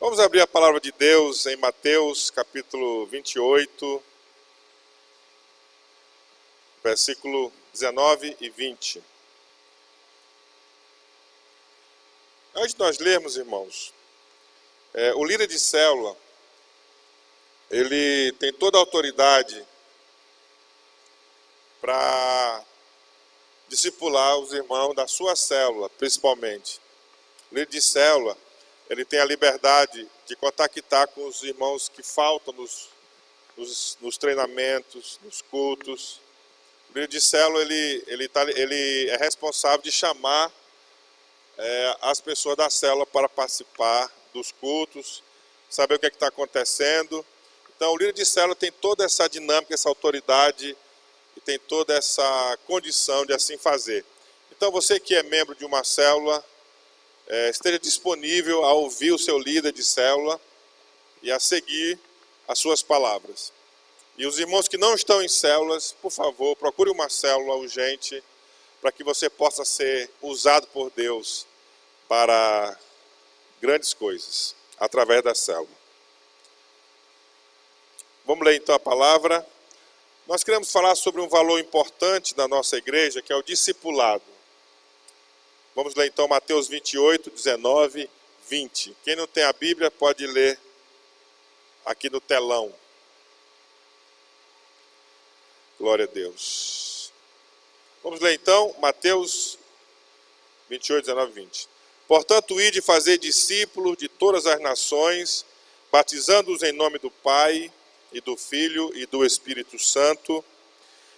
Vamos abrir a palavra de Deus em Mateus capítulo 28, versículo 19 e 20. Antes de nós lermos, irmãos, o líder de célula, ele tem toda a autoridade para discipular os irmãos da sua célula, principalmente. O líder de célula, ele tem a liberdade de contactar com os irmãos que faltam nos treinamentos, nos cultos. O líder de célula, ele é responsável de chamar as pessoas da célula para participar dos cultos, saber o que está acontecendo. Então, o líder de célula tem toda essa dinâmica, essa autoridade e tem toda essa condição de assim fazer. Então, você que é membro de uma célula, esteja disponível a ouvir o seu líder de célula e a seguir as suas palavras. E os irmãos que não estão em células, por favor, procure uma célula urgente para que você possa ser usado por Deus para grandes coisas, através da célula. Vamos ler então a palavra. Nós queremos falar sobre um valor importante da nossa igreja, que é o discipulado. Vamos ler então Mateus 28, 19, 20. Quem não tem a Bíblia pode ler aqui no telão. Glória a Deus. Vamos ler então Mateus 28, 19, 20. Portanto, ide e fazer discípulos de todas as nações, batizando-os em nome do Pai, e do Filho e do Espírito Santo,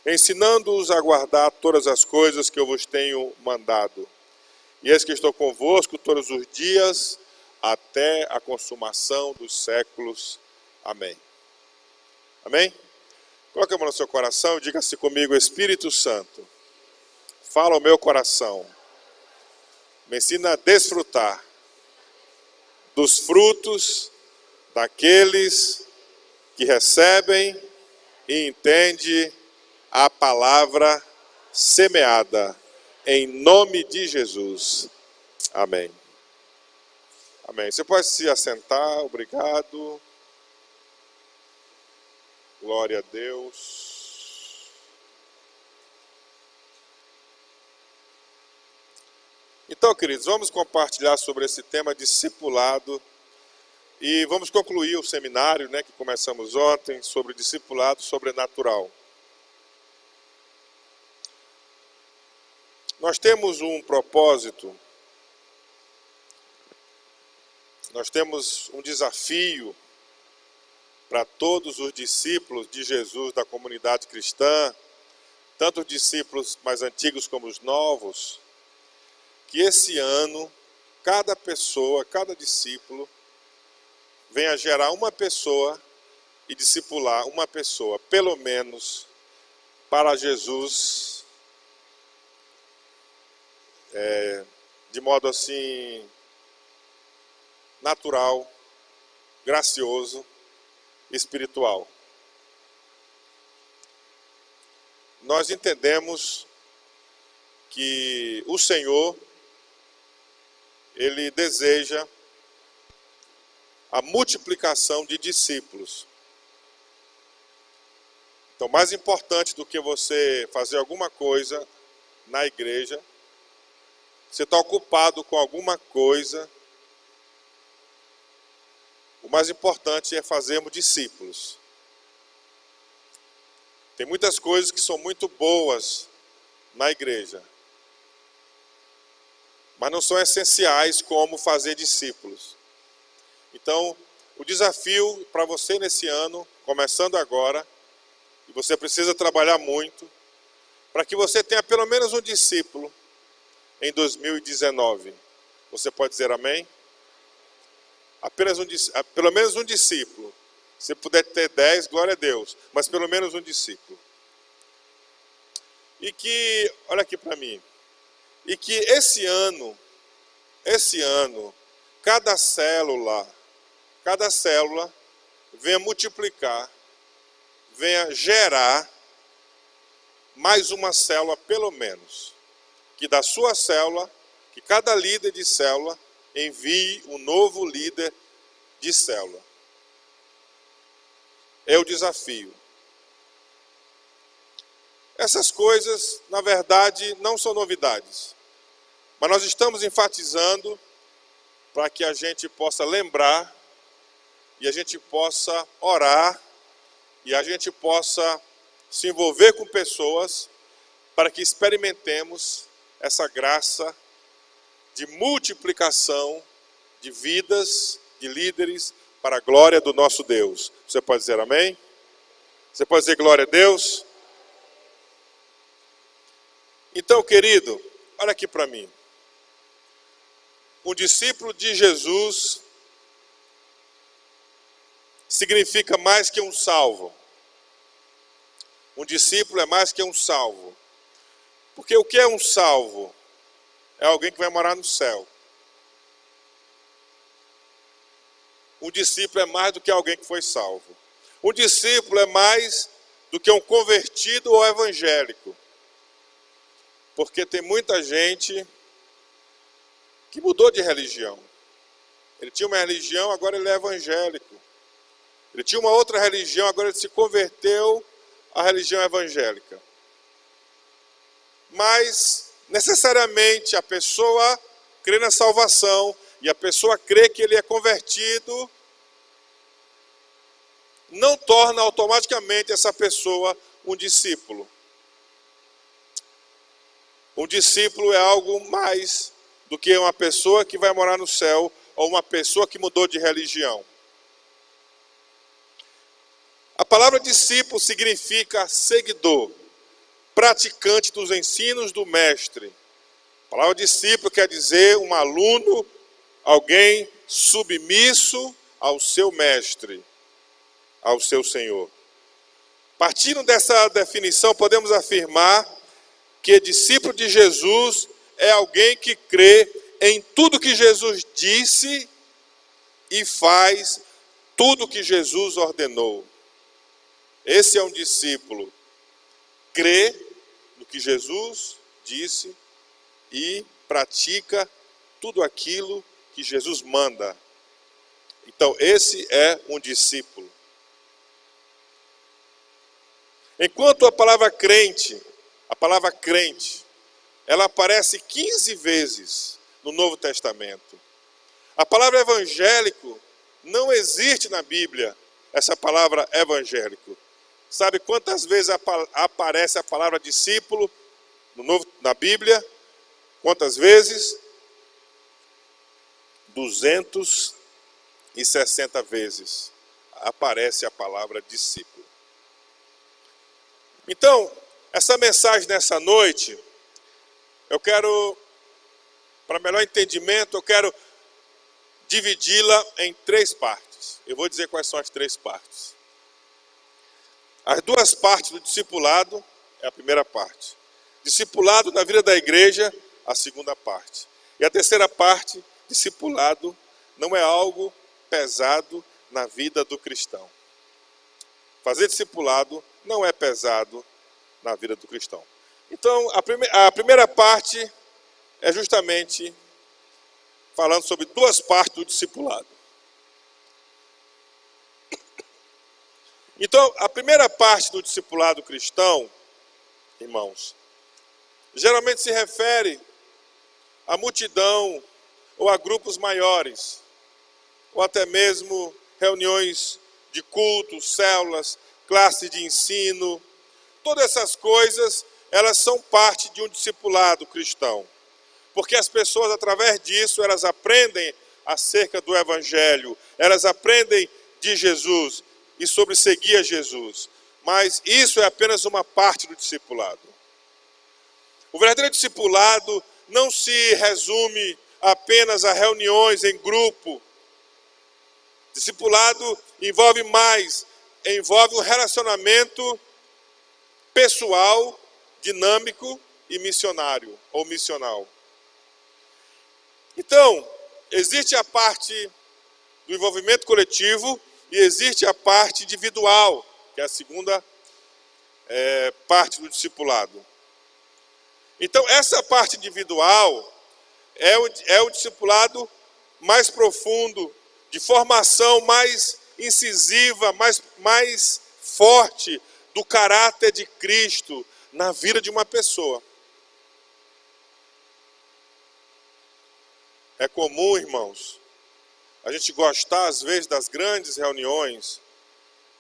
ensinando-os a guardar todas as coisas que eu vos tenho mandado. E eis que estou convosco todos os dias, até a consumação dos séculos. Amém. Amém? Coloque a mão no seu coração e diga-se comigo: Espírito Santo, fala ao meu coração, me ensina a desfrutar dos frutos daqueles que recebem e entendem a palavra semeada. Em nome de Jesus. Amém. Amém. Você pode se assentar, obrigado. Glória a Deus. Então, queridos, vamos compartilhar sobre esse tema discipulado. E vamos concluir o seminário, que começamos ontem, sobre discipulado sobrenatural. Nós temos um propósito, nós temos um desafio para todos os discípulos de Jesus da comunidade cristã, tanto os discípulos mais antigos como os novos, que esse ano, cada pessoa, cada discípulo, venha gerar uma pessoa e discipular uma pessoa, pelo menos, para Jesus, de modo assim, natural, gracioso, espiritual. Nós entendemos que o Senhor, Ele deseja a multiplicação de discípulos. Então, mais importante do que você fazer alguma coisa na igreja, você está ocupado com alguma coisa, o mais importante é fazermos discípulos. Tem muitas coisas que são muito boas na igreja, mas não são essenciais como fazer discípulos. Então, o desafio para você nesse ano, começando agora, e você precisa trabalhar muito, para que você tenha pelo menos um discípulo em 2019. Você pode dizer amém? Pelo menos um discípulo. Se puder ter 10, glória a Deus, mas pelo menos um discípulo. E que, olha aqui para mim, e que esse ano, cada célula venha multiplicar, venha gerar mais uma célula pelo menos. Que da sua célula, que cada líder de célula envie um novo líder de célula. É o desafio. Essas coisas, na verdade, não são novidades. Mas nós estamos enfatizando para que a gente possa lembrar e a gente possa orar e a gente possa se envolver com pessoas para que experimentemos essa graça de multiplicação de vidas, de líderes, para a glória do nosso Deus. Você pode dizer amém? Você pode dizer glória a Deus? Então, querido, olha aqui para mim. Um discípulo de Jesus significa mais que um salvo. Um discípulo é mais que um salvo. Porque o que é um salvo? É alguém que vai morar no céu. Um discípulo é mais do que alguém que foi salvo. Um discípulo é mais do que um convertido ao evangélico. Porque tem muita gente que mudou de religião. Ele tinha uma religião, agora ele é evangélico. Ele tinha uma outra religião, agora ele se converteu à religião evangélica. Mas, necessariamente, a pessoa crê na salvação e a pessoa crê que ele é convertido, não torna automaticamente essa pessoa um discípulo. Um discípulo é algo mais do que uma pessoa que vai morar no céu ou uma pessoa que mudou de religião. A palavra discípulo significa seguidor, praticante dos ensinos do mestre. A palavra discípulo quer dizer um aluno, alguém submisso ao seu mestre, ao seu Senhor. Partindo dessa definição, podemos afirmar que discípulo de Jesus é alguém que crê em tudo que Jesus disse e faz tudo que Jesus ordenou. Esse é um discípulo. Crê no que Jesus disse e pratica tudo aquilo que Jesus manda. Então, esse é um discípulo. Enquanto a palavra crente, ela aparece 15 vezes no Novo Testamento. A palavra evangélico não existe na Bíblia, essa palavra evangélico. Sabe quantas vezes aparece a palavra discípulo na Bíblia? Quantas vezes? 260 vezes aparece a palavra discípulo. Então, essa mensagem nessa noite, eu quero, para melhor entendimento, eu quero dividi-la em 3 partes. Eu vou dizer quais são as 3 partes. As 2 partes do discipulado é a primeira parte. Discipulado na vida da igreja, a segunda parte. E a terceira parte, discipulado não é algo pesado na vida do cristão. Fazer discipulado não é pesado na vida do cristão. Então, a primeira parte é justamente falando sobre 2 partes do discipulado. Então, a primeira parte do discipulado cristão, irmãos, geralmente se refere à multidão ou a grupos maiores, ou até mesmo reuniões de cultos, células, classes de ensino. Todas essas coisas, elas são parte de um discipulado cristão. Porque as pessoas, através disso, elas aprendem acerca do Evangelho, elas aprendem de Jesus e sobre seguir a Jesus. Mas isso é apenas uma parte do discipulado. O verdadeiro discipulado não se resume apenas a reuniões em grupo. Discipulado envolve mais, envolve um relacionamento pessoal, dinâmico e missionário ou missional. Então, existe a parte do envolvimento coletivo e existe a parte individual, que é a segunda parte do discipulado. Então, essa parte individual é o discipulado mais profundo de formação mais incisiva, mais forte do caráter de Cristo na vida de uma pessoa. É comum, irmãos, a gente gostar às vezes das grandes reuniões,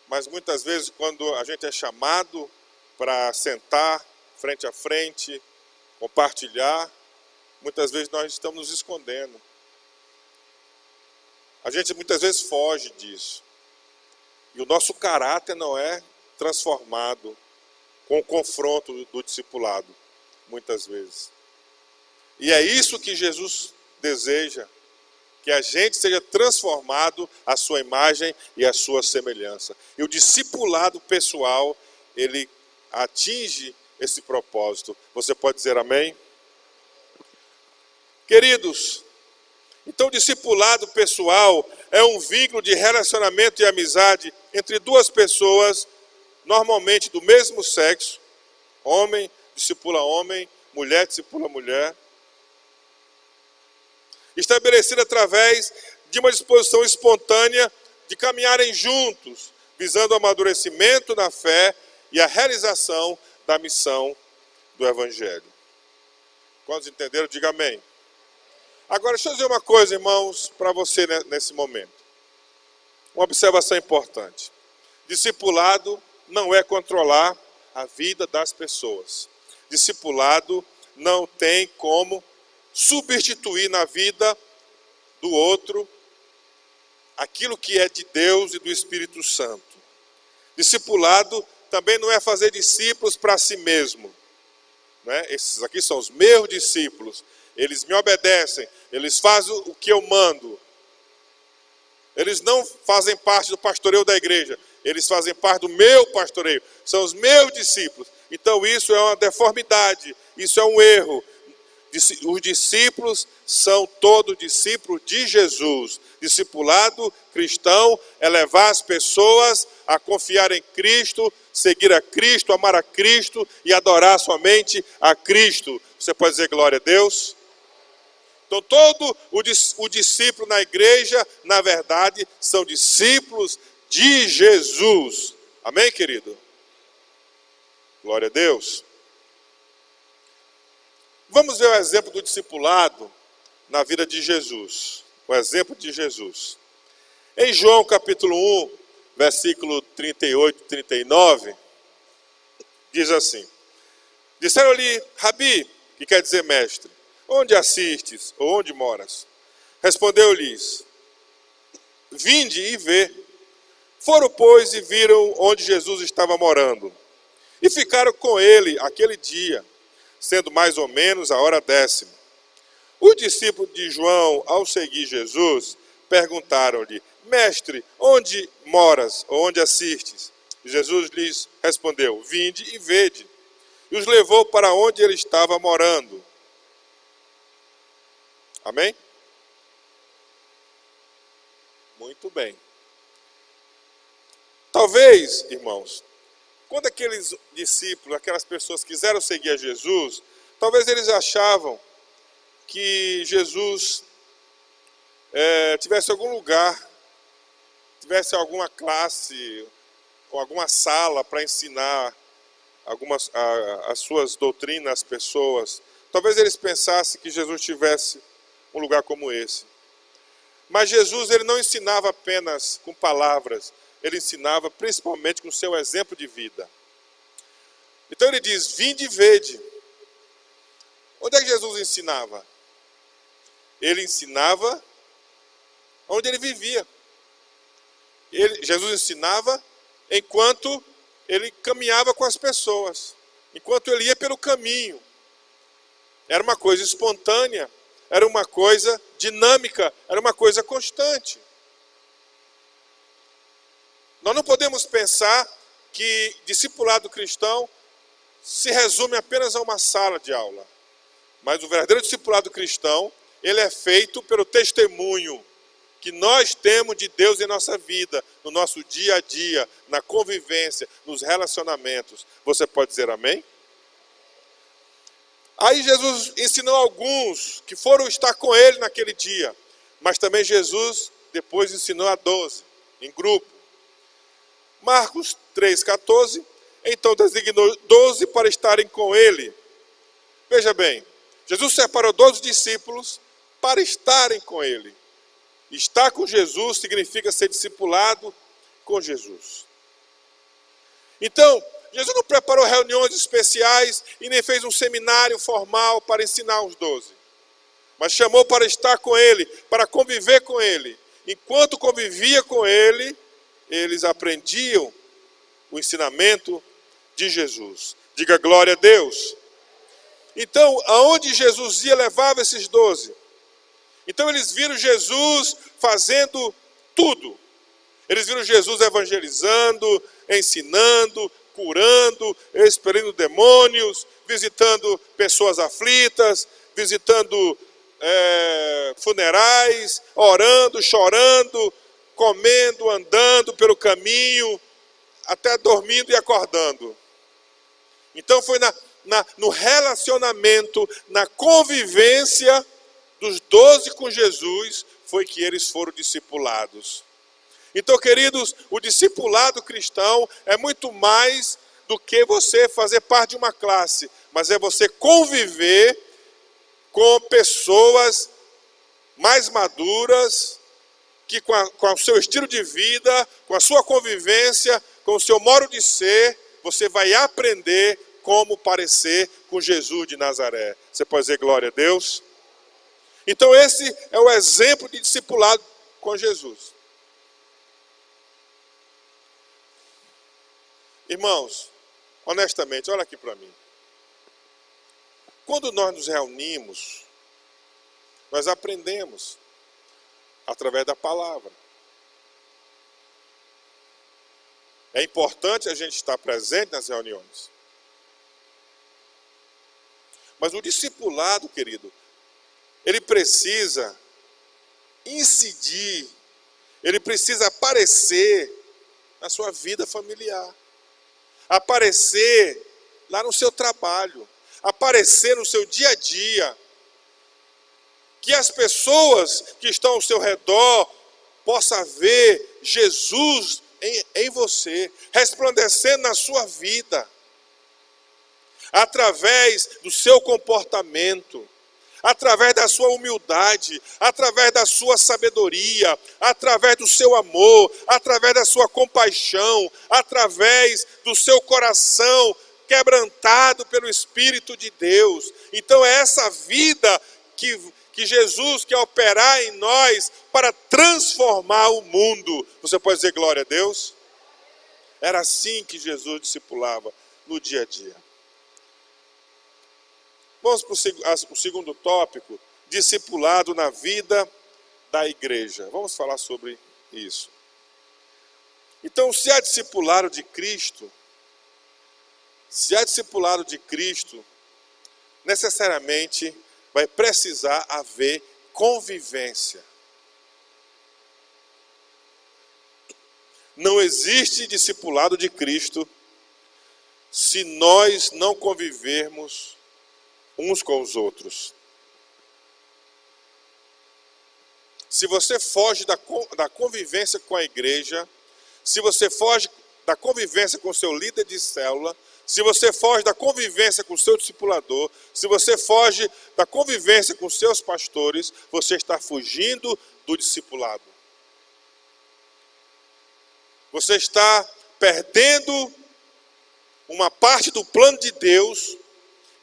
mas muitas vezes quando a gente é chamado para sentar frente a frente, compartilhar, muitas vezes nós estamos nos escondendo. A gente muitas vezes foge disso. E o nosso caráter não é transformado com o confronto do discipulado, muitas vezes. E é isso que Jesus deseja, que a gente seja transformado à sua imagem e à sua semelhança. E o discipulado pessoal, ele atinge esse propósito. Você pode dizer amém? Queridos, então o discipulado pessoal é um vínculo de relacionamento e amizade entre duas pessoas, normalmente do mesmo sexo. Homem discipula homem, mulher discipula mulher. Estabelecido através de uma disposição espontânea de caminharem juntos, visando o amadurecimento na fé e a realização da missão do Evangelho. Quantos entenderam? Diga amém. Agora, deixa eu dizer uma coisa, irmãos, para você nesse momento. Uma observação importante. Discipulado não é controlar a vida das pessoas. Discipulado não tem como substituir na vida do outro aquilo que é de Deus e do Espírito Santo. Discipulado também não é fazer discípulos para si mesmo. Né? Esses aqui são os meus discípulos. Eles me obedecem, eles fazem o que eu mando. Eles não fazem parte do pastoreio da igreja, eles fazem parte do meu pastoreio. São os meus discípulos. Então isso é uma deformidade, isso é um erro. Os discípulos são todos discípulos de Jesus. Discipulado cristão é levar as pessoas a confiar em Cristo, seguir a Cristo, amar a Cristo e adorar somente a Cristo. Você pode dizer glória a Deus? Então todo o discípulo na igreja, na verdade, são discípulos de Jesus. Amém, querido? Glória a Deus. Vamos ver o exemplo do discipulado na vida de Jesus. O exemplo de Jesus. Em João capítulo 1, versículo 38 e 39, diz assim: disseram-lhe, Rabi, que quer dizer mestre, onde assistes ou onde moras? Respondeu-lhes, vinde e vê. Foram, pois, e viram onde Jesus estava morando. E ficaram com ele aquele dia, sendo mais ou menos a hora 10ª. Os discípulos de João, ao seguir Jesus, perguntaram-lhe, mestre, onde moras ou onde assistes? E Jesus lhes respondeu, vinde e vede. E os levou para onde ele estava morando. Amém? Muito bem. Talvez, irmãos, quando aqueles discípulos, aquelas pessoas quiseram seguir a Jesus, talvez eles achavam que Jesus tivesse algum lugar, tivesse alguma classe ou alguma sala para ensinar as suas doutrinas às pessoas. Talvez eles pensassem que Jesus tivesse um lugar como esse. Mas Jesus, ele não ensinava apenas com palavras, ele ensinava principalmente com o seu exemplo de vida. Então ele diz, vinde e vede. Onde é que Jesus ensinava? Ele ensinava onde ele vivia. Jesus ensinava enquanto ele caminhava com as pessoas, enquanto ele ia pelo caminho. Era uma coisa espontânea, era uma coisa dinâmica, era uma coisa constante. Nós não podemos pensar que discipulado cristão se resume apenas a uma sala de aula. Mas o verdadeiro discipulado cristão, ele é feito pelo testemunho que nós temos de Deus em nossa vida, no nosso dia a dia, na convivência, nos relacionamentos. Você pode dizer amém? Aí Jesus ensinou alguns que foram estar com ele naquele dia, mas também Jesus depois ensinou a 12, em grupo. Marcos 3,14, então designou 12 para estarem com ele. Veja bem, Jesus separou 12 discípulos para estarem com ele. Estar com Jesus significa ser discipulado com Jesus. Então, Jesus não preparou reuniões especiais e nem fez um seminário formal para ensinar os 12. Mas chamou para estar com ele, para conviver com ele. Enquanto convivia com ele, eles aprendiam o ensinamento de Jesus. Diga glória a Deus. Então, aonde Jesus ia, levava esses 12. Então, eles viram Jesus fazendo tudo. Eles viram Jesus evangelizando, ensinando, curando, expelindo demônios, visitando pessoas aflitas, visitando funerais, orando, chorando, comendo, andando pelo caminho, até dormindo e acordando. Então foi no relacionamento, na convivência dos 12 com Jesus, foi que eles foram discipulados. Então, queridos, o discipulado cristão é muito mais do que você fazer parte de uma classe, mas é você conviver com pessoas mais maduras, que com o seu estilo de vida, com a sua convivência, com o seu modo de ser, você vai aprender como parecer com Jesus de Nazaré. Você pode dizer glória a Deus? Então esse é o exemplo de discipulado com Jesus. Irmãos, honestamente, olha aqui para mim. Quando nós nos reunimos, nós aprendemos através da palavra. É importante a gente estar presente nas reuniões. Mas o discipulado, querido, ele precisa incidir, ele precisa aparecer na sua vida familiar, aparecer lá no seu trabalho, aparecer no seu dia a dia, que as pessoas que estão ao seu redor possam ver Jesus em você, resplandecendo na sua vida, através do seu comportamento, através da sua humildade, através da sua sabedoria, através do seu amor, através da sua compaixão, através do seu coração quebrantado pelo Espírito de Deus. Então é essa vida que Jesus quer operar em nós para transformar o mundo. Você pode dizer glória a Deus? Era assim que Jesus discipulava no dia a dia. Vamos para o segundo tópico, discipulado na vida da igreja. Vamos falar sobre isso. Então, se há discipulado de Cristo, necessariamente vai precisar haver convivência. Não existe discipulado de Cristo se nós não convivermos uns com os outros. Se você foge da convivência com a igreja, se você foge da convivência com o seu líder de célula, se você foge da convivência com o seu discipulador, se você foge da convivência com os seus pastores, você está fugindo do discipulado. Você está perdendo uma parte do plano de Deus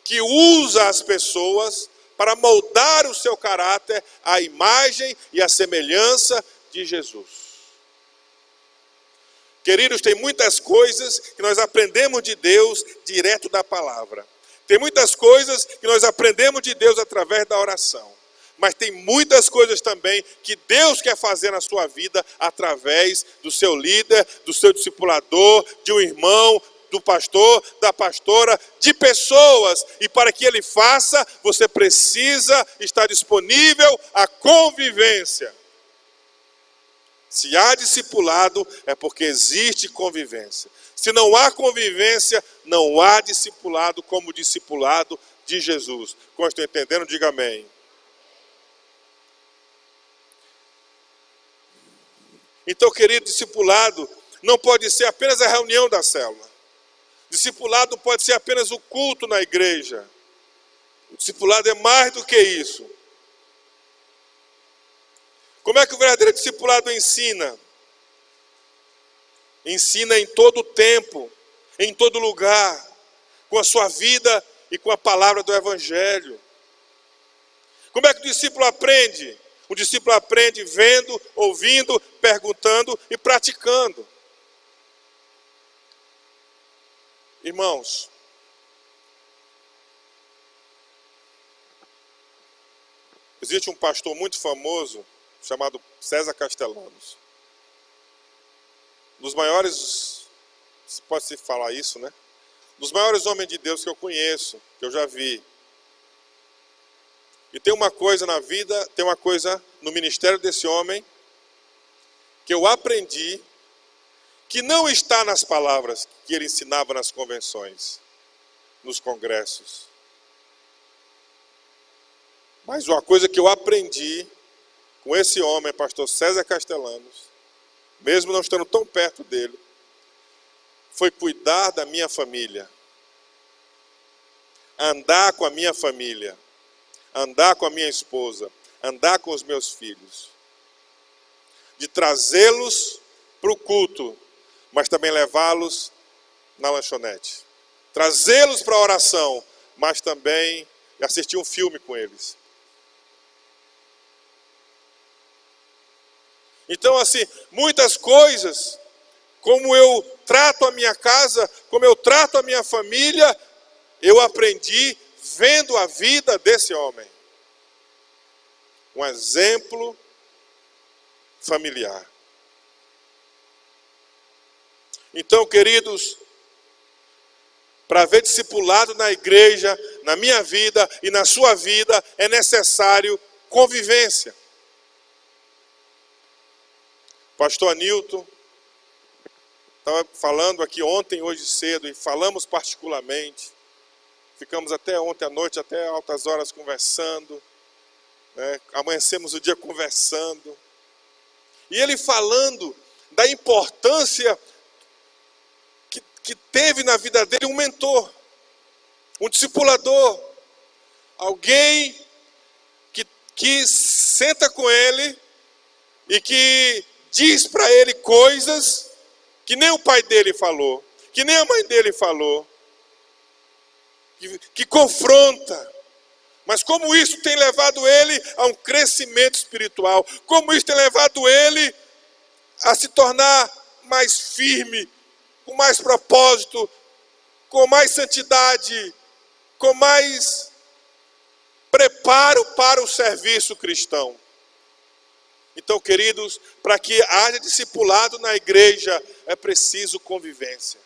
que usa as pessoas para moldar o seu caráter à imagem e à semelhança de Jesus. Queridos, tem muitas coisas que nós aprendemos de Deus direto da palavra. Tem muitas coisas que nós aprendemos de Deus através da oração. Mas tem muitas coisas também que Deus quer fazer na sua vida através do seu líder, do seu discipulador, de um irmão, do pastor, da pastora, de pessoas. E para que ele faça, você precisa estar disponível à convivência. Se há discipulado, é porque existe convivência. Se não há convivência, não há discipulado como o discipulado de Jesus. Como estou entendendo, diga amém. Então, querido, discipulado não pode ser apenas a reunião da célula. Discipulado não pode ser apenas o culto na igreja. O discipulado é mais do que isso. Como é que o verdadeiro discipulado ensina? Ensina em todo tempo, em todo lugar, com a sua vida e com a palavra do Evangelho. Como é que o discípulo aprende? O discípulo aprende vendo, ouvindo, perguntando e praticando. Irmãos, existe um pastor muito famoso chamado César Castellanos. Um dos maiores, se pode se falar isso, né? Um dos maiores homens de Deus que eu conheço, que eu já vi. E tem uma coisa na vida, tem uma coisa no ministério desse homem que eu aprendi, que não está nas palavras que ele ensinava nas convenções, nos congressos. Mas uma coisa que eu aprendi com esse homem, pastor César Castellanos, mesmo não estando tão perto dele, foi cuidar da minha família, andar com a minha família, andar com a minha esposa, andar com os meus filhos, de trazê-los para o culto, mas também levá-los na lanchonete, trazê-los para a oração, mas também assistir um filme com eles. Então, assim, muitas coisas, como eu trato a minha casa, como eu trato a minha família, eu aprendi vendo a vida desse homem. Um exemplo familiar. Então, queridos, para haver discipulado na igreja, na minha vida e na sua vida, é necessário convivência. Pastor Anilton estava falando aqui ontem, hoje cedo, e falamos particularmente. Ficamos até ontem à noite, até altas horas conversando, né? Amanhecemos o dia conversando. E ele falando da importância que teve na vida dele um mentor, um discipulador, alguém que senta com ele e que diz para ele coisas que nem o pai dele falou, que nem a mãe dele falou, que confronta. Mas como isso tem levado ele a um crescimento espiritual, como isso tem levado ele a se tornar mais firme, com mais propósito, com mais santidade, com mais preparo para o serviço cristão. Então, queridos, para que haja discipulado na igreja, é preciso convivência.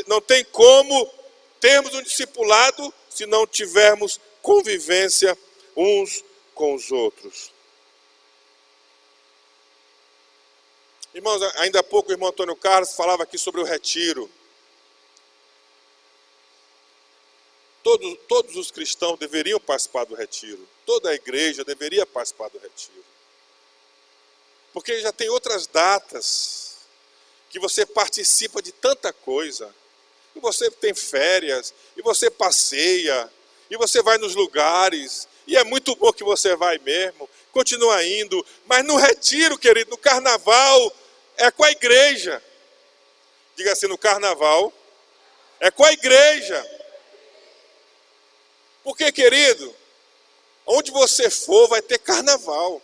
Não tem como termos um discipulado se não tivermos convivência uns com os outros. Irmãos, ainda há pouco o irmão Antônio Carlos falava aqui sobre o retiro. Todos os cristãos deveriam participar do retiro. Toda a igreja deveria participar do retiro. Porque já tem outras datas que você participa de tanta coisa. E você tem férias, e você passeia, e você vai nos lugares. E é muito bom que você vai mesmo, continua indo. Mas no retiro, querido, no carnaval, é com a igreja. Diga assim, no carnaval, é com a igreja. Porque, querido, onde você for vai ter carnaval.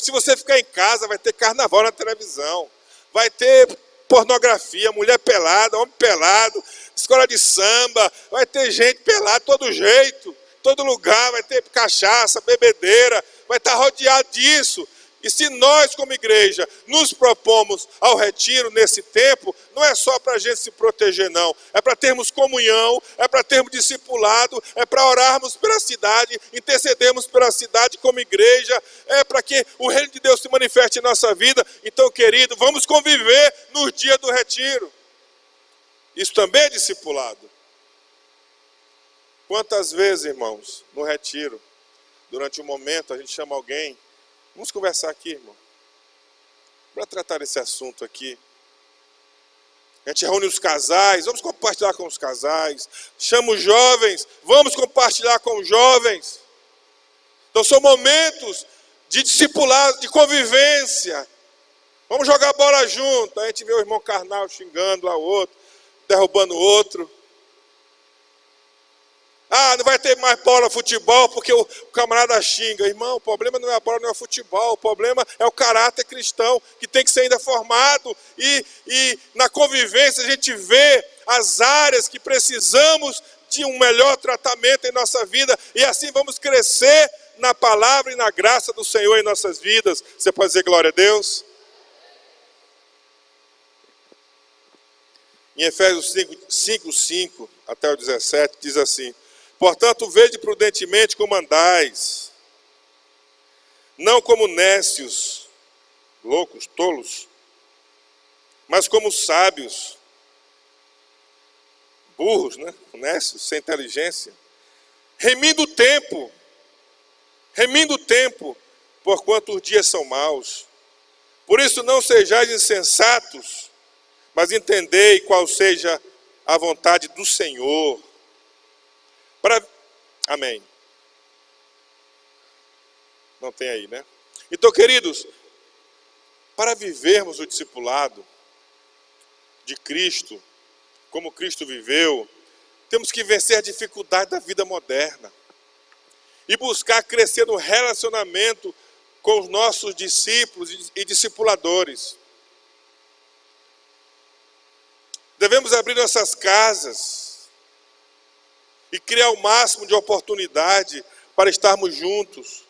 Se você ficar em casa, vai ter carnaval na televisão. Vai ter pornografia, mulher pelada, homem pelado, escola de samba, vai ter gente pelada de todo jeito, todo lugar, vai ter cachaça, bebedeira, vai estar rodeado disso. E se nós, como igreja, nos propomos ao retiro nesse tempo, não é só para a gente se proteger, não. É para termos comunhão, é para termos discipulado, é para orarmos pela cidade, intercedermos pela cidade como igreja, é para que o reino de Deus se manifeste em nossa vida. Então, querido, vamos conviver nos dias do retiro. Isso também é discipulado. Quantas vezes, irmãos, no retiro, durante um momento, a gente chama alguém, vamos conversar aqui, irmão. para tratar esse assunto aqui. A gente reúne os casais, vamos compartilhar com os casais. Chama os jovens, vamos compartilhar com os jovens. Então são momentos de discipulado, de convivência. Vamos jogar bola junto. Aí a gente vê o irmão carnal xingando lá o outro, derrubando o outro. Ah, não vai ter mais bola, futebol, porque o camarada xinga. Irmão, o problema não é a bola, não é o futebol. O problema é o caráter cristão, que tem que ser ainda formado. E na convivência a gente vê as áreas que precisamos de um melhor tratamento em nossa vida. E assim vamos crescer na palavra e na graça do Senhor em nossas vidas. Você pode dizer glória a Deus? Em Efésios 5, até o 17, diz assim: portanto, vede prudentemente como andais, não como nécios, loucos, tolos, mas como sábios, burros, né? Nécios, sem inteligência, remindo o tempo, porquanto os dias são maus. Por isso não sejais insensatos, mas entendei qual seja a vontade do Senhor. Amém. Não tem aí, né? Então, queridos, para vivermos o discipulado de Cristo, como Cristo viveu, temos que vencer a dificuldade da vida moderna e buscar crescer no relacionamento com os nossos discípulos e discipuladores. Devemos abrir nossas casas e criar o máximo de oportunidade para estarmos juntos.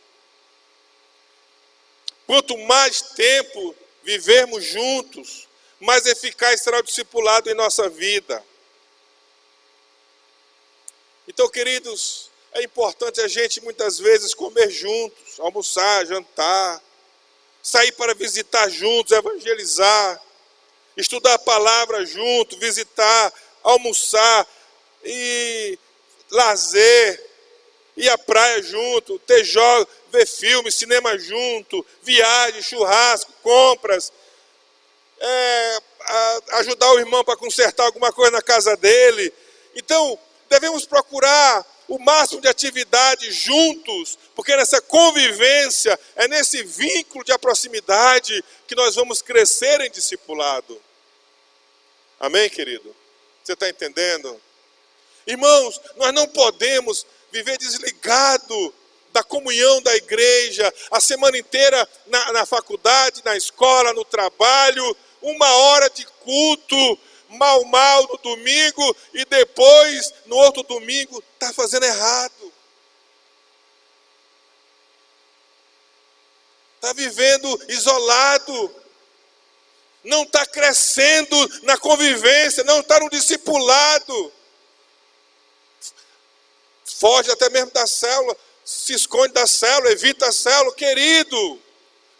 Quanto mais tempo vivermos juntos, mais eficaz será o discipulado em nossa vida. Então, queridos, é importante a gente muitas vezes comer juntos, almoçar, jantar, sair para visitar juntos, evangelizar, estudar a palavra junto, visitar, almoçar e lazer, ir à praia junto, ter jogos, ver filme, cinema junto, viagem, churrasco, compras, ajudar o irmão para consertar alguma coisa na casa dele. Então, devemos procurar o máximo de atividade juntos, porque nessa convivência, é nesse vínculo de proximidade que nós vamos crescer em discipulado. Amém, querido? Você está entendendo? Irmãos, nós não podemos viver desligado da comunhão da igreja, a semana inteira na faculdade, na escola, no trabalho, 1 hora de culto, mal no domingo, e depois, no outro domingo, está fazendo errado. Está vivendo isolado. Não está crescendo na convivência, não está no discipulado. Foge até mesmo da célula, se esconde da célula, evita a célula. Querido,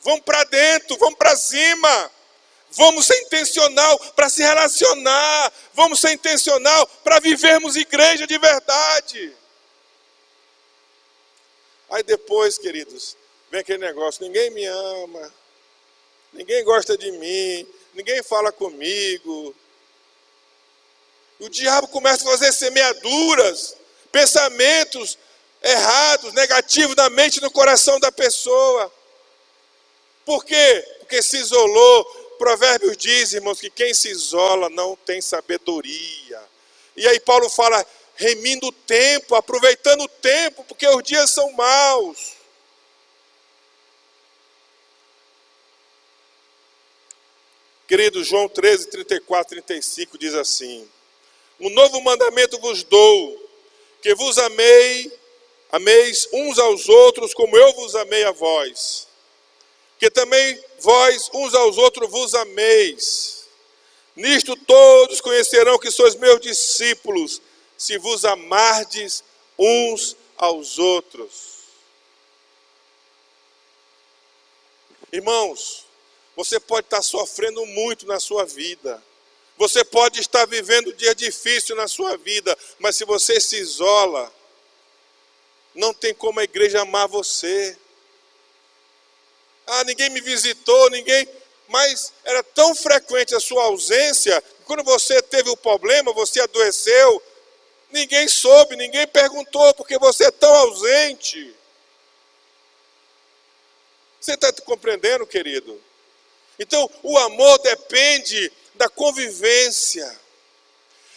vamos para dentro, vamos para cima. Vamos ser intencional para se relacionar. Vamos ser intencional para vivermos igreja de verdade. Aí depois, queridos, vem aquele negócio: ninguém me ama, ninguém gosta de mim, ninguém fala comigo. E o diabo começa a fazer semeaduras, pensamentos errados, negativos na mente e no coração da pessoa. Por quê? Porque se isolou. Provérbios diz, irmãos, que quem se isola não tem sabedoria. E aí Paulo fala, remindo o tempo, aproveitando o tempo, porque os dias são maus. Querido, João 13, 34, 35 diz assim: um novo mandamento vos dou, que vos ameis uns aos outros como eu vos amei a vós. Que também vós uns aos outros vos ameis. Nisto todos conhecerão que sois meus discípulos, se vos amardes uns aos outros. Irmãos, você pode estar sofrendo muito na sua vida. Você pode estar vivendo um dia difícil na sua vida, mas se você se isola, não tem como a igreja amar você. Ah, ninguém me visitou, ninguém... mas era tão frequente a sua ausência, que quando você teve o problema, você adoeceu, ninguém soube, ninguém perguntou, porque você é tão ausente. Você está compreendendo, querido? Então, o amor depende da convivência.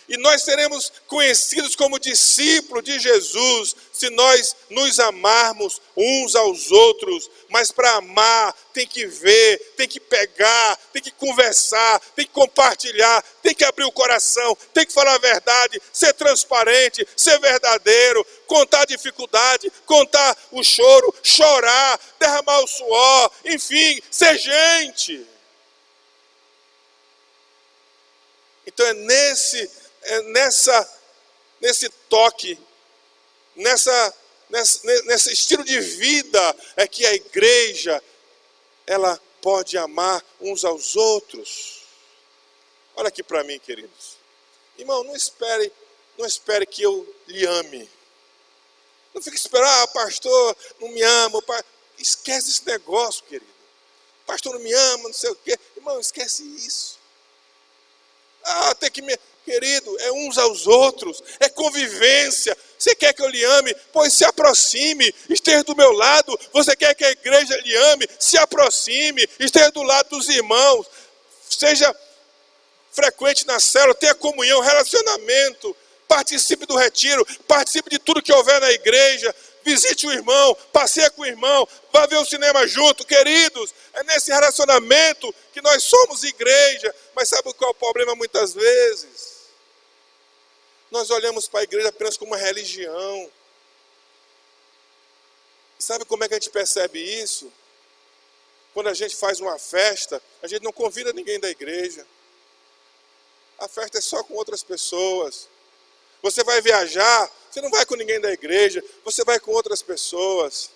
E nós seremos conhecidos como discípulos de Jesus se nós nos amarmos uns aos outros. Mas para amar tem que ver, tem que pegar, tem que conversar, tem que compartilhar, tem que abrir o coração, tem que falar a verdade, ser transparente, ser verdadeiro, contar a dificuldade, contar o choro, chorar, derramar o suor, enfim, ser gente. Então é nesse toque, nesse estilo de vida é que a igreja, ela pode amar uns aos outros. Olha aqui para mim, queridos. Irmão, não espere que eu lhe ame. Não fique esperando, pastor, não me ama. Esquece esse negócio, querido. Pastor não me ama, não sei o quê. Irmão, esquece isso. Tem que me... Querido, é uns aos outros, é convivência. Você quer que eu lhe ame? Pois se aproxime, esteja do meu lado. Você quer que a igreja lhe ame? Se aproxime, esteja do lado dos irmãos. Seja frequente na célula, tenha comunhão, relacionamento. Participe do retiro, participe de tudo que houver na igreja. Visite o irmão, passeie com o irmão, vá ver o cinema junto. Queridos, é nesse relacionamento que nós somos igreja. Mas sabe qual é o problema muitas vezes? Nós olhamos para a igreja apenas como uma religião. Sabe como é que a gente percebe isso? Quando a gente faz uma festa, a gente não convida ninguém da igreja. A festa é só com outras pessoas. Você vai viajar, você não vai com ninguém da igreja, você vai com outras pessoas.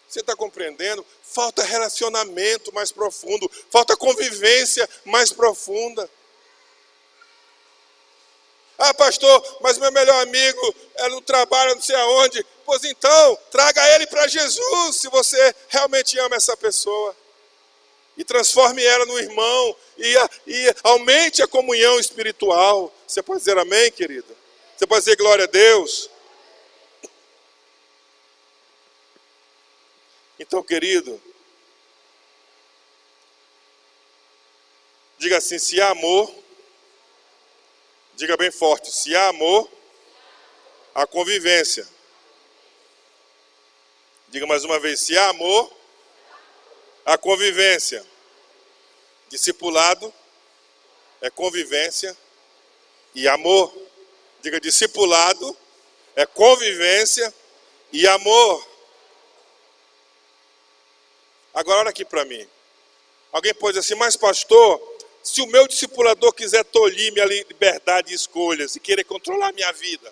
Você está compreendendo? Falta relacionamento mais profundo, falta convivência mais profunda. Pastor, mas meu melhor amigo é no trabalho, não sei aonde. Pois então, traga ele para Jesus, se você realmente ama essa pessoa. E transforme ela no irmão, e aumente a comunhão espiritual. Você pode dizer amém, querida? Você pode dizer glória a Deus? Então, querido, diga assim, se há amor, diga bem forte, se há amor, há convivência. Diga mais uma vez, se há amor, há convivência. Discipulado é convivência e amor. Diga, discipulado é convivência e amor. Agora olha aqui para mim. Alguém pode dizer assim, mas pastor, se o meu discipulador quiser tolir minha liberdade de escolhas e querer controlar minha vida.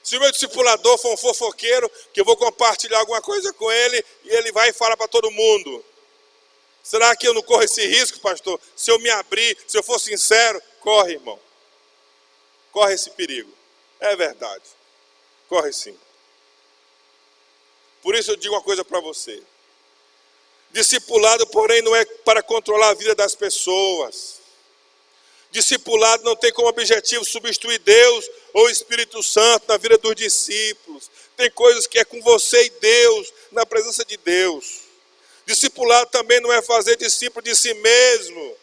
Se o meu discipulador for um fofoqueiro, que eu vou compartilhar alguma coisa com ele, e ele vai e fala para todo mundo. Será que eu não corro esse risco, pastor? Se eu me abrir, se eu for sincero, corre, irmão. Corre esse perigo. É verdade. Corre sim. Por isso eu digo uma coisa para você. Discipulado, porém, não é para controlar a vida das pessoas. Discipulado não tem como objetivo substituir Deus ou o Espírito Santo na vida dos discípulos. Tem coisas que é com você e Deus, na presença de Deus. Discipulado também não é fazer discípulo de si mesmo,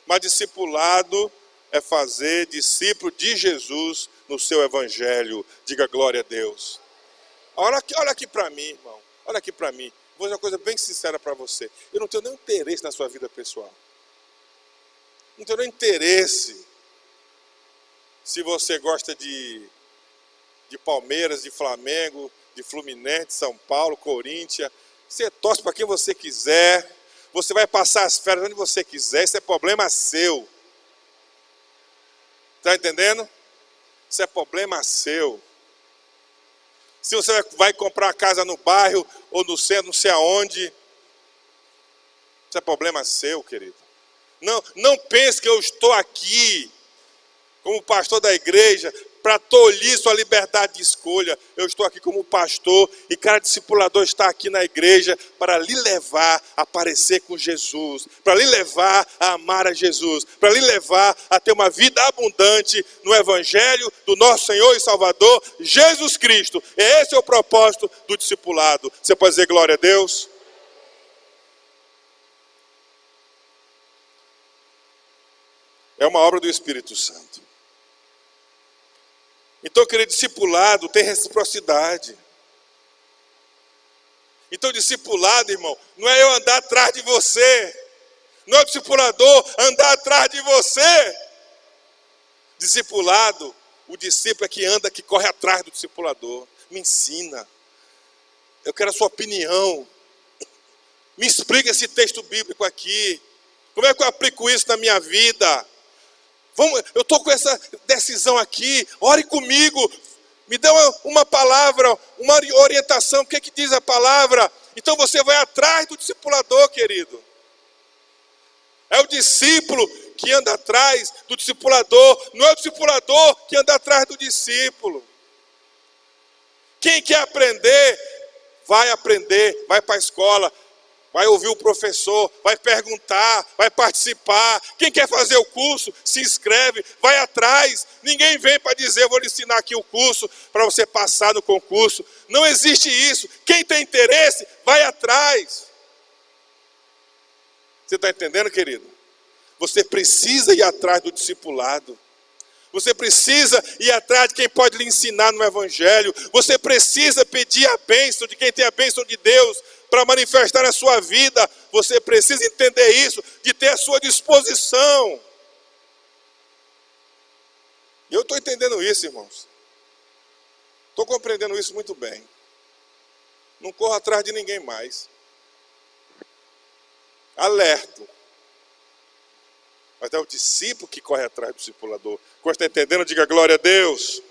mas discipulado é fazer discípulo de Jesus no seu evangelho. Diga glória a Deus. Olha aqui para mim, irmão. Olha aqui para mim. Vou dizer uma coisa bem sincera para você. Eu não tenho nenhum interesse na sua vida pessoal. Não tenho nenhum interesse se você gosta de Palmeiras, de Flamengo, de Fluminense, de São Paulo, Corinthians. Você torce para quem você quiser. Você vai passar as férias onde você quiser. Isso é problema seu. Está entendendo? Isso é problema seu. Se você vai comprar uma casa no bairro ou no centro, não sei aonde. Isso é problema seu, querido. Não pense que eu estou aqui como pastor da igreja para tolir sua liberdade de escolha. Eu estou aqui como pastor e cada discipulador está aqui na igreja para lhe levar a parecer com Jesus, para lhe levar a amar a Jesus, para lhe levar a ter uma vida abundante no Evangelho do nosso Senhor e Salvador, Jesus Cristo. Esse é o propósito do discipulado. Você pode dizer glória a Deus? É uma obra do Espírito Santo. Então, querido, discipulado tem reciprocidade. Então, discipulado, irmão, não é eu andar atrás de você. Não é o discipulador andar atrás de você. Discipulado, o discípulo é que anda, que corre atrás do discipulador. Me ensina. Eu quero a sua opinião. Me explica esse texto bíblico aqui. Como é que eu aplico isso na minha vida? Eu estou com essa decisão aqui, ore comigo, me dê uma palavra, uma orientação, o que é que diz a palavra? Então você vai atrás do discipulador, querido. É o discípulo que anda atrás do discipulador, não é o discipulador que anda atrás do discípulo. Quem quer aprender, vai para a escola, vai ouvir o professor, vai perguntar, vai participar. Quem quer fazer o curso, se inscreve, vai atrás. Ninguém vem para dizer, eu vou lhe ensinar aqui o curso para você passar no concurso. Não existe isso. Quem tem interesse, vai atrás. Você está entendendo, querido? Você precisa ir atrás do discipulado. Você precisa ir atrás de quem pode lhe ensinar no Evangelho. Você precisa pedir a bênção de quem tem a bênção de Deus para manifestar na sua vida. Você precisa entender isso, de ter a sua disposição. E eu estou entendendo isso, irmãos. Estou compreendendo isso muito bem. Não corro atrás de ninguém mais. Alerto. Mas é o discípulo que corre atrás do discipulador. Quando está entendendo, diga glória a Deus.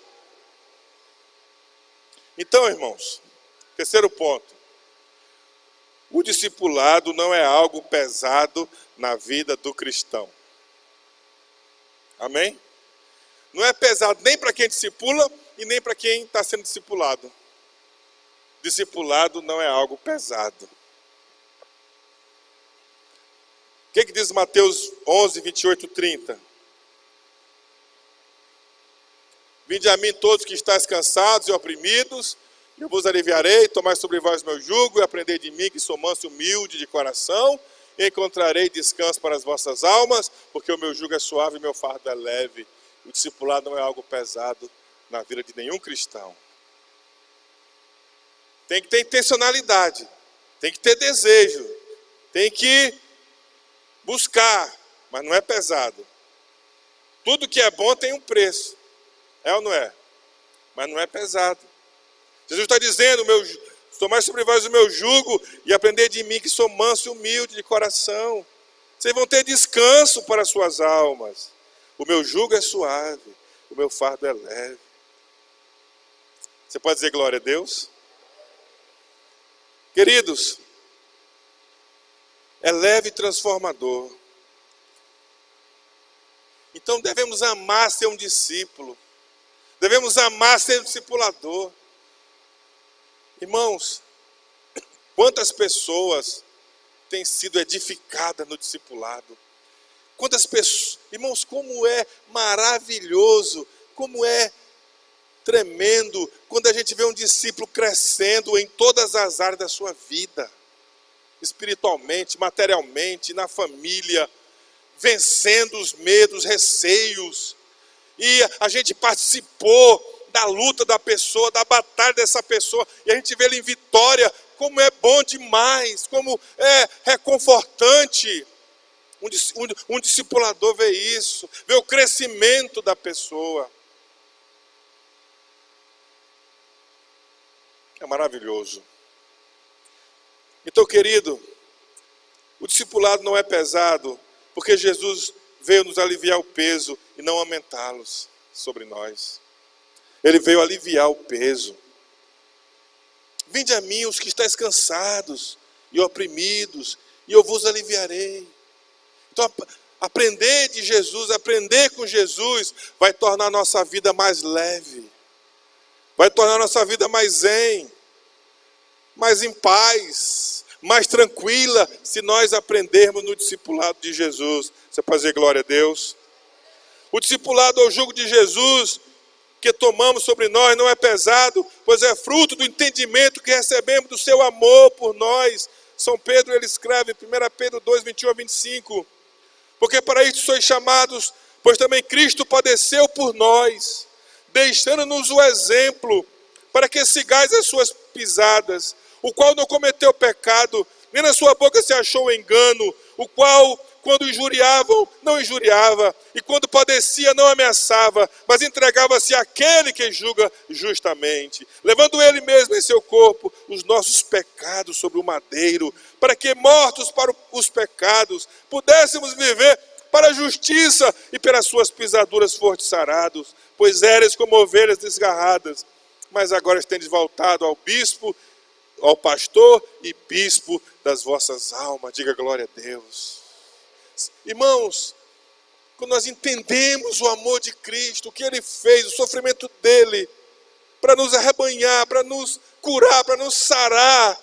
Então, irmãos, terceiro ponto. O discipulado não é algo pesado na vida do cristão. Amém? Não é pesado nem para quem discipula e nem para quem está sendo discipulado. Discipulado não é algo pesado. O que diz Mateus 11, 28, 30? Vinde a mim todos que estáis cansados e oprimidos, eu vos aliviarei, tomai sobre vós meu jugo e aprendei de mim, que sou manso e humilde de coração, e encontrarei descanso para as vossas almas, porque o meu jugo é suave e meu fardo é leve. O discipulado não é algo pesado na vida de nenhum cristão. Tem que ter intencionalidade, tem que ter desejo, tem que buscar, mas não é pesado. Tudo que é bom tem um preço, é ou não é? Mas não é pesado. Jesus está dizendo, tomai sobre vós o meu jugo e aprendei de mim, que sou manso e humilde de coração. Vocês vão ter descanso para as suas almas. O meu jugo é suave, o meu fardo é leve. Você pode dizer glória a Deus? Queridos, é leve e transformador. Então devemos amar ser um discípulo. Devemos amar ser um discipulador. Irmãos, quantas pessoas têm sido edificadas no discipulado? Quantas pessoas, irmãos, como é maravilhoso, como é tremendo quando a gente vê um discípulo crescendo em todas as áreas da sua vida, espiritualmente, materialmente, na família, vencendo os medos, receios. E a gente participou da luta da pessoa, da batalha dessa pessoa, e a gente vê ele em vitória. Como é bom demais, como é reconfortante. Um discipulador vê isso, vê o crescimento da pessoa. É maravilhoso. Então, querido, o discipulado não é pesado, porque Jesus veio nos aliviar o peso e não aumentá-los sobre nós. Ele veio aliviar o peso. Vinde a mim os que estáis cansados e oprimidos, e eu vos aliviarei. Então, Aprender de Jesus, aprender com Jesus, vai tornar a nossa vida mais leve. Vai tornar a nossa vida mais zen, mais em paz, mais tranquila, se nós aprendermos no discipulado de Jesus. Você pode dizer glória a Deus? O discipulado ao jugo de Jesus que tomamos sobre nós não é pesado, pois é fruto do entendimento que recebemos do seu amor por nós. São Pedro, ele escreve em 1 Pedro 2, 21 a 25. Porque para isso sois chamados, pois também Cristo padeceu por nós, deixando-nos o exemplo, para que sigais as suas pisadas, o qual não cometeu pecado, nem na sua boca se achou engano, o qual, quando injuriavam, não injuriava, e quando padecia, não ameaçava, mas entregava-se àquele que julga justamente, levando ele mesmo em seu corpo os nossos pecados sobre o madeiro, para que, mortos para os pecados, pudéssemos viver para a justiça, e pelas suas pisaduras fostes sarados, pois eres como ovelhas desgarradas, mas agora tendes voltado ao bispo, ao pastor e bispo das vossas almas. Diga glória a Deus. Irmãos, quando nós entendemos o amor de Cristo, o que Ele fez, o sofrimento dEle, para nos arrebanhar, para nos curar, para nos sarar,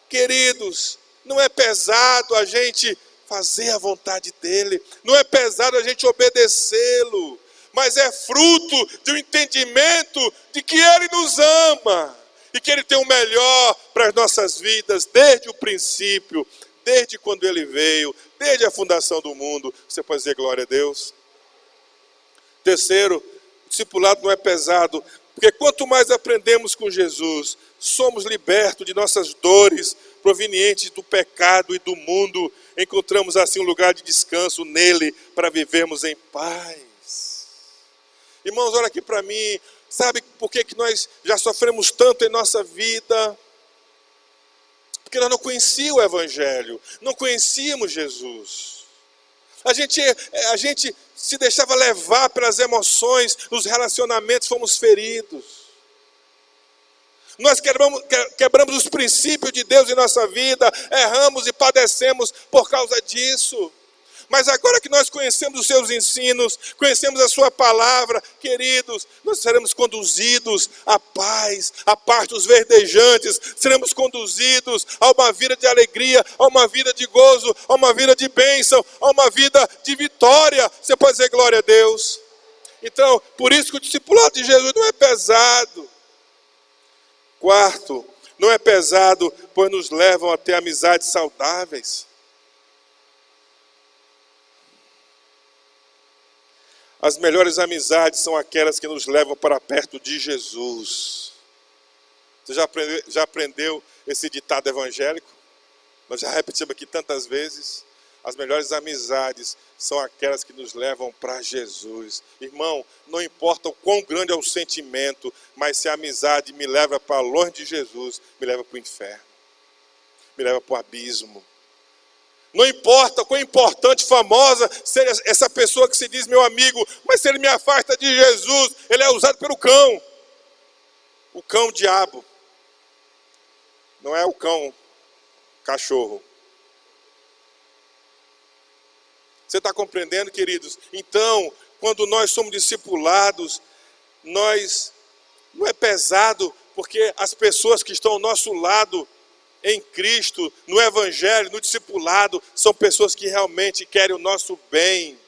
queridos, não é pesado a gente fazer a vontade dEle, não é pesado a gente obedecê-lo, mas é fruto de um entendimento de que Ele nos ama, e que Ele tem o melhor para as nossas vidas, desde o princípio, desde quando Ele veio, desde a fundação do mundo. Você pode dizer glória a Deus? Terceiro, o discipulado não é pesado, porque quanto mais aprendemos com Jesus, somos libertos de nossas dores provenientes do pecado e do mundo. Encontramos assim um lugar de descanso nele, para vivermos em paz. Irmãos, olha aqui para mim. Sabe por que nós já sofremos tanto em nossa vida? Porque nós não conhecíamos o Evangelho, não conhecíamos Jesus. A gente se deixava levar pelas emoções, nos relacionamentos fomos feridos. Nós quebramos os princípios de Deus em nossa vida, erramos e padecemos por causa disso. Mas agora que nós conhecemos os seus ensinos, conhecemos a sua palavra, queridos, nós seremos conduzidos à paz, à pastos verdejantes, seremos conduzidos a uma vida de alegria, a uma vida de gozo, a uma vida de bênção, a uma vida de vitória. Você pode dizer glória a Deus? Então, por isso que o discipulado de Jesus não é pesado. Quarto, não é pesado, pois nos levam a ter amizades saudáveis. As melhores amizades são aquelas que nos levam para perto de Jesus. Você já aprendeu esse ditado evangélico? Nós já repetimos aqui tantas vezes. As melhores amizades são aquelas que nos levam para Jesus. Irmão, não importa o quão grande é o sentimento, mas se a amizade me leva para longe de Jesus, me leva para o inferno, me leva para o abismo. Não importa quão importante, famosa seja essa pessoa que se diz meu amigo, mas se ele me afasta de Jesus, ele é usado pelo cão. O cão diabo. Não é o cão cachorro. Você está compreendendo, queridos? Então, quando nós somos discipulados, não é pesado, porque as pessoas que estão ao nosso lado, em Cristo, no Evangelho, no discipulado, são pessoas que realmente querem o nosso bem,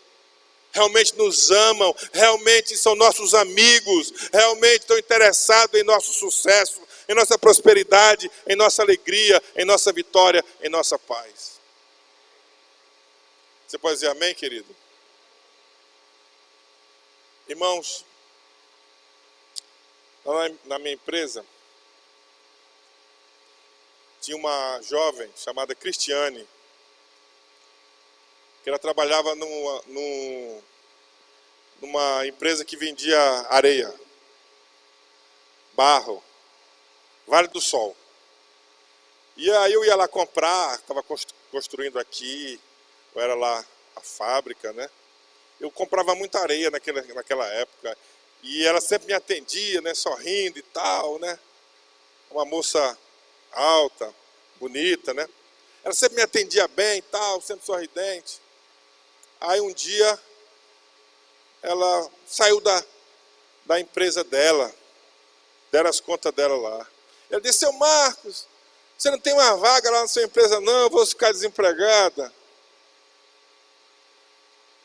realmente nos amam, realmente são nossos amigos, realmente estão interessados em nosso sucesso, em nossa prosperidade, em nossa alegria, em nossa vitória, em nossa paz. Você pode dizer amém, querido? Irmãos, lá na minha empresa, tinha uma jovem chamada Cristiane, que ela trabalhava numa empresa que vendia areia, barro, Vale do Sol. E aí eu ia lá comprar, estava construindo aqui, ou era lá a fábrica, né? Eu comprava muita areia naquela época, e ela sempre me atendia, né, sorrindo e tal, né? Uma moça alta, bonita, né? Ela sempre me atendia bem e tal, sempre sorridente. Aí um dia, ela saiu da empresa dela, deram as contas dela lá. Ela disse: seu Marcos, você não tem uma vaga lá na sua empresa não, eu vou ficar desempregada.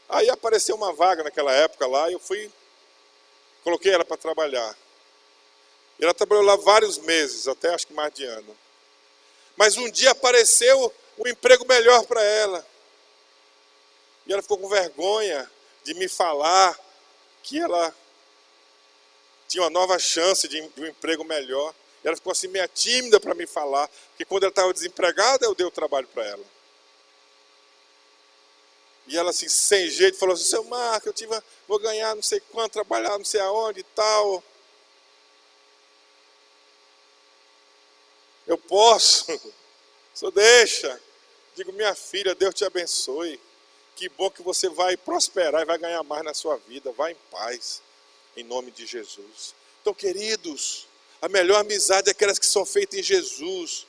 Aí apareceu uma vaga naquela época lá, e eu coloquei ela para trabalhar. E ela trabalhou lá vários meses, até acho que mais de ano. Mas um dia apareceu um emprego melhor para ela. E ela ficou com vergonha de me falar que ela tinha uma nova chance de um emprego melhor. E ela ficou assim meio tímida para me falar, que quando ela estava desempregada, eu dei o trabalho para ela. E ela assim, sem jeito, falou assim: seu Marco, vou ganhar não sei quanto, trabalhar não sei aonde e tal. Eu posso? Só deixa. Digo: minha filha, Deus te abençoe. Que bom que você vai prosperar e vai ganhar mais na sua vida. Vá em paz, em nome de Jesus. Então, queridos, a melhor amizade é aquelas que são feitas em Jesus.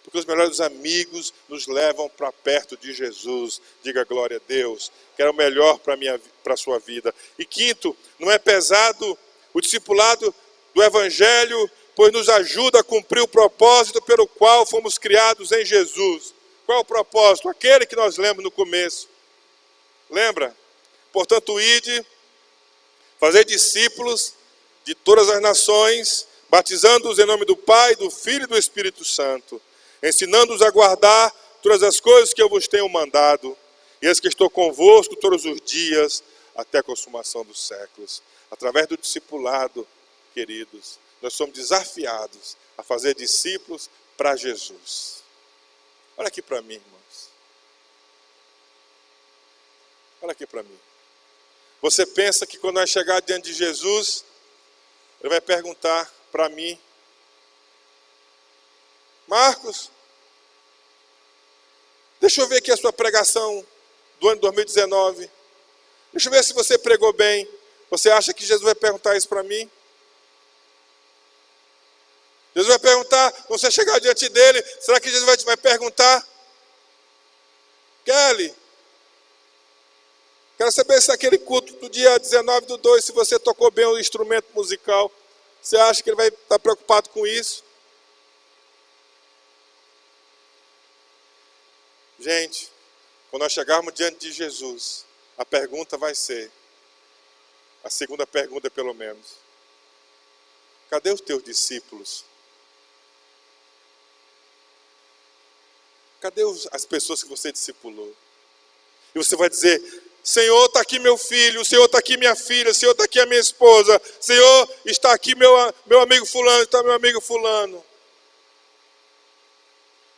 Porque os melhores amigos nos levam para perto de Jesus. Diga glória a Deus. Quero o melhor para a sua vida. E quinto, não é pesado o discipulado do Evangelho, pois nos ajuda a cumprir o propósito pelo qual fomos criados em Jesus. Qual é o propósito? Aquele que nós lemos no começo. Lembra? Portanto, ide, fazer discípulos de todas as nações, batizando-os em nome do Pai, do Filho e do Espírito Santo, ensinando-os a guardar todas as coisas que eu vos tenho mandado, e eis que estou convosco todos os dias, até a consumação dos séculos. Através do discipulado, queridos, nós somos desafiados a fazer discípulos para Jesus. Olha aqui para mim, irmãos. Olha aqui para mim. Você pensa que quando nós chegar diante de Jesus, ele vai perguntar para mim: Marcos, deixa eu ver aqui a sua pregação do ano 2019. Deixa eu ver se você pregou bem. Você acha que Jesus vai perguntar isso para mim? Jesus vai perguntar, quando você chegar diante dele, será que Jesus vai perguntar: Kelly, quero saber se aquele culto do dia 19/2, se você tocou bem o instrumento musical. Você acha que ele vai estar preocupado com isso? Gente, quando nós chegarmos diante de Jesus, a pergunta vai ser, a segunda pergunta pelo menos: cadê os teus discípulos? Cadê as pessoas que você discipulou? E você vai dizer: Senhor, está aqui meu filho, o Senhor está aqui minha filha, o Senhor está aqui a minha esposa, Senhor, está aqui meu amigo fulano, está meu amigo fulano.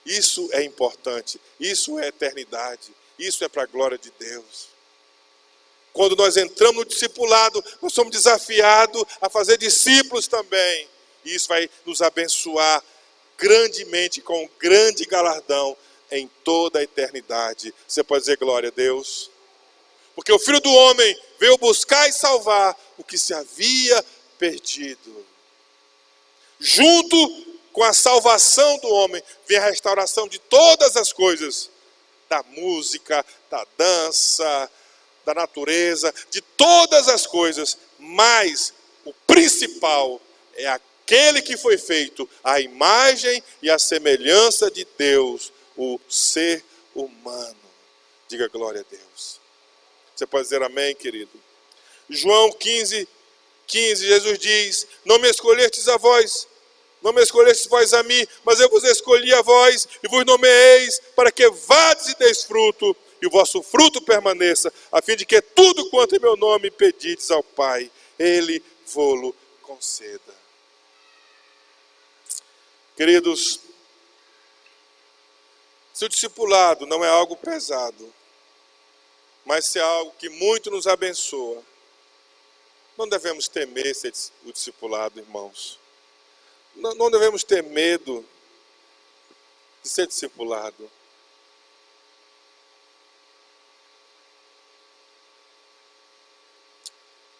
Isso é importante, isso é eternidade, isso é para a glória de Deus. Quando nós entramos no discipulado, nós somos desafiados a fazer discípulos também. E isso vai nos abençoar grandemente, com um grande galardão em toda a eternidade. Você pode dizer glória a Deus? Porque o Filho do Homem veio buscar e salvar o que se havia perdido. Junto com a salvação do homem, vem a restauração de todas as coisas. Da música, da dança, da natureza, de todas as coisas. Mas o principal é aquele que foi feito à imagem e à semelhança de Deus, o ser humano. Diga glória a Deus. Você pode dizer amém, querido? João 15, Jesus diz: não me escolhestes a vós, não me escolhestes vós a mim, mas eu vos escolhi a vós e vos nomeeis para que vades e deis fruto, e o vosso fruto permaneça, a fim de que tudo quanto em meu nome pedides ao Pai, Ele vô-lo conceda. Queridos, se o discipulado não é algo pesado, mas se é algo que muito nos abençoa, não devemos temer o discipulado, irmãos. Não devemos ter medo de ser discipulado.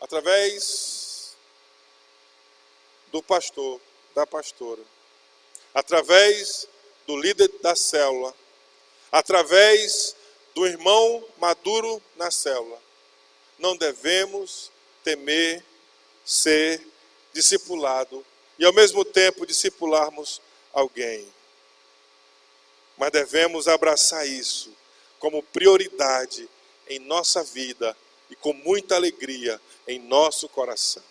Através do pastor, da pastora, através do líder da célula, através do irmão maduro na célula, não devemos temer ser discipulado e ao mesmo tempo discipularmos alguém. Mas devemos abraçar isso como prioridade em nossa vida e com muita alegria em nosso coração.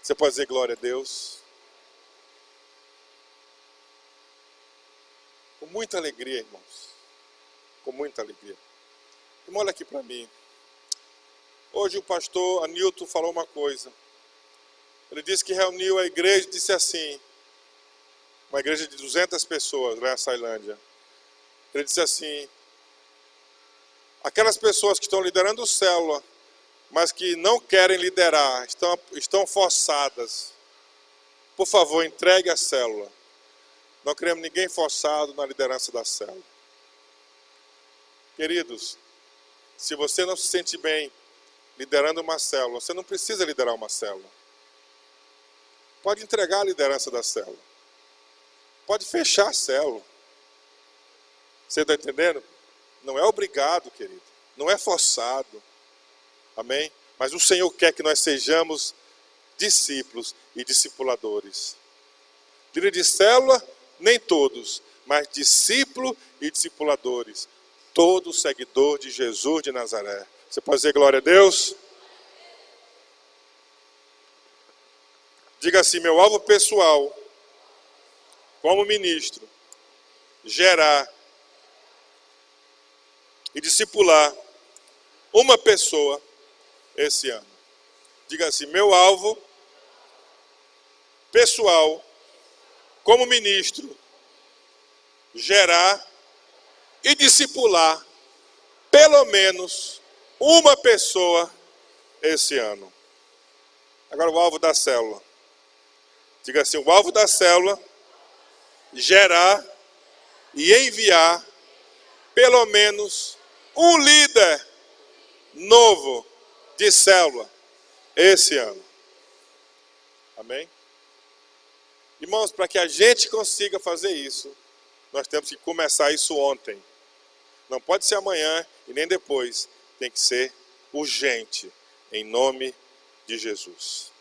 Você pode dizer glória a Deus? Com muita alegria, irmãos. Com muita alegria. Irmão, olha aqui para mim. Hoje o pastor Anilton falou uma coisa. Ele disse que reuniu a igreja e disse assim, uma igreja de 200 pessoas lá na Ceilândia. Ele disse assim, aquelas pessoas que estão liderando o célula, mas que não querem liderar, estão forçadas, por favor, entregue a célula. Não queremos ninguém forçado na liderança da célula. Queridos, se você não se sente bem liderando uma célula, você não precisa liderar uma célula. Pode entregar a liderança da célula. Pode fechar a célula. Você está entendendo? Não é obrigado, querido. Não é forçado. Amém? Mas o Senhor quer que nós sejamos discípulos e discipuladores. Líder de célula, nem todos, mas discípulo e discipuladores. Todo seguidor de Jesus de Nazaré. Você pode dizer glória a Deus? Diga assim, meu alvo pessoal, como ministro, gerar e discipular uma pessoa esse ano. Diga assim, meu alvo pessoal, como ministro, gerar e discipular pelo menos uma pessoa esse ano. Agora o alvo da célula. Diga assim, o alvo da célula, gerar e enviar pelo menos um líder novo de célula esse ano. Amém? Irmãos, para que a gente consiga fazer isso, nós temos que começar isso ontem. Não pode ser amanhã e nem depois. Tem que ser urgente, em nome de Jesus.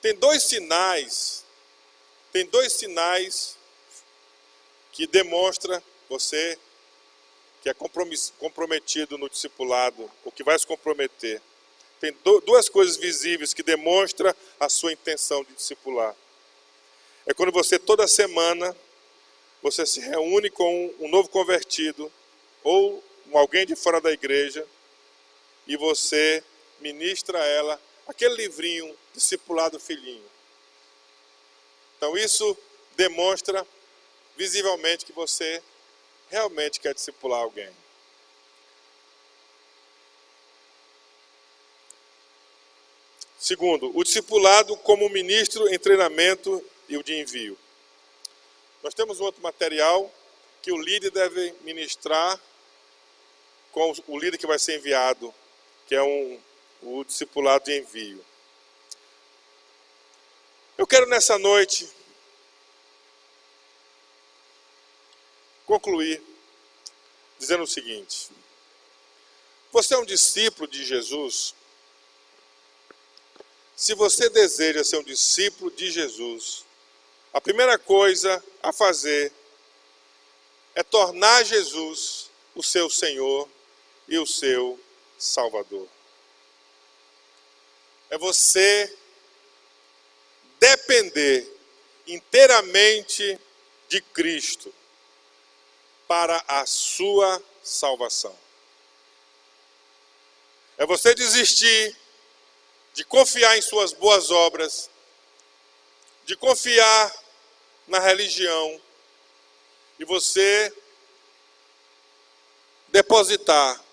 Tem dois sinais que demonstram você que é comprometido no discipulado, ou que vai se comprometer. Tem duas coisas visíveis que demonstram a sua intenção de discipular. É quando você, toda semana, você se reúne com um novo convertido, ou alguém de fora da igreja, e você ministra a ela aquele livrinho, Discipulado Filhinho. Então isso demonstra visivelmente que você realmente quer discipular alguém. Segundo, o discipulado como ministro em treinamento e o de envio. Nós temos um outro material que o líder deve ministrar com o líder que vai ser enviado, que é o discipulado de envio. Eu quero nessa noite concluir dizendo o seguinte: você é um discípulo de Jesus? Se você deseja ser um discípulo de Jesus, a primeira coisa a fazer é tornar Jesus o seu Senhor e o seu Salvador. É você depender inteiramente de Cristo para a sua salvação. É você desistir de confiar em suas boas obras, de confiar na religião, e você depositar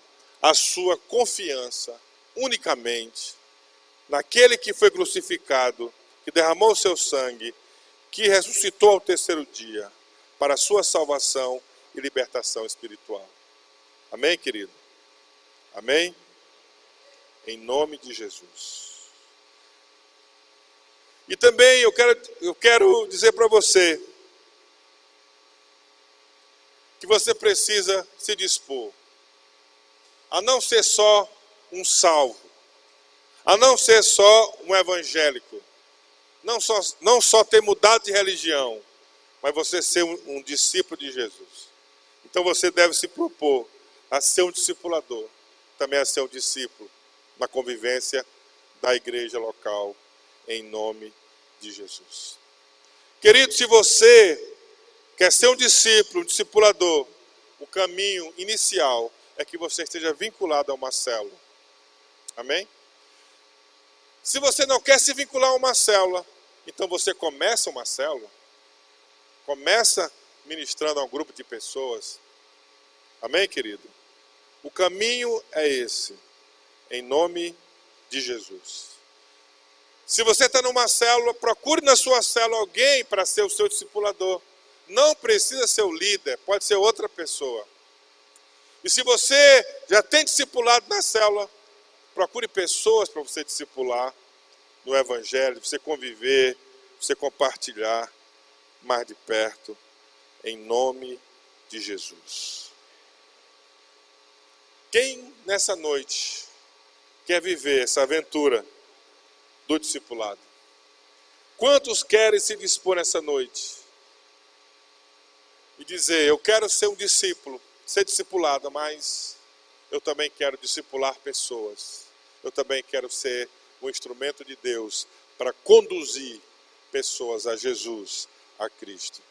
a sua confiança unicamente naquele que foi crucificado, que derramou o seu sangue, que ressuscitou ao terceiro dia, para a sua salvação e libertação espiritual. Amém, querido? Amém? Em nome de Jesus. E também eu quero dizer para você que você precisa se dispor a não ser só um salvo, a não ser só um evangélico, não só ter mudado de religião, mas você ser um discípulo de Jesus. Então você deve se propor a ser um discipulador, também a ser um discípulo na convivência da igreja local, em nome de Jesus. Querido, se você quer ser um discípulo, um discipulador, o caminho inicial é que você esteja vinculado a uma célula. Amém? Se você não quer se vincular a uma célula, então você começa uma célula, começa ministrando a um grupo de pessoas. Amém, querido? O caminho é esse, em nome de Jesus. Se você está numa célula, procure na sua célula alguém para ser o seu discipulador. Não precisa ser o líder, pode ser outra pessoa. E se você já tem discipulado na célula, procure pessoas para você discipular no Evangelho, você conviver, você compartilhar mais de perto, em nome de Jesus. Quem nessa noite quer viver essa aventura do discipulado? Quantos querem se dispor nessa noite e dizer, eu quero ser um discípulo, ser discipulado, mas eu também quero discipular pessoas. Eu também quero ser um instrumento de Deus para conduzir pessoas a Jesus, a Cristo.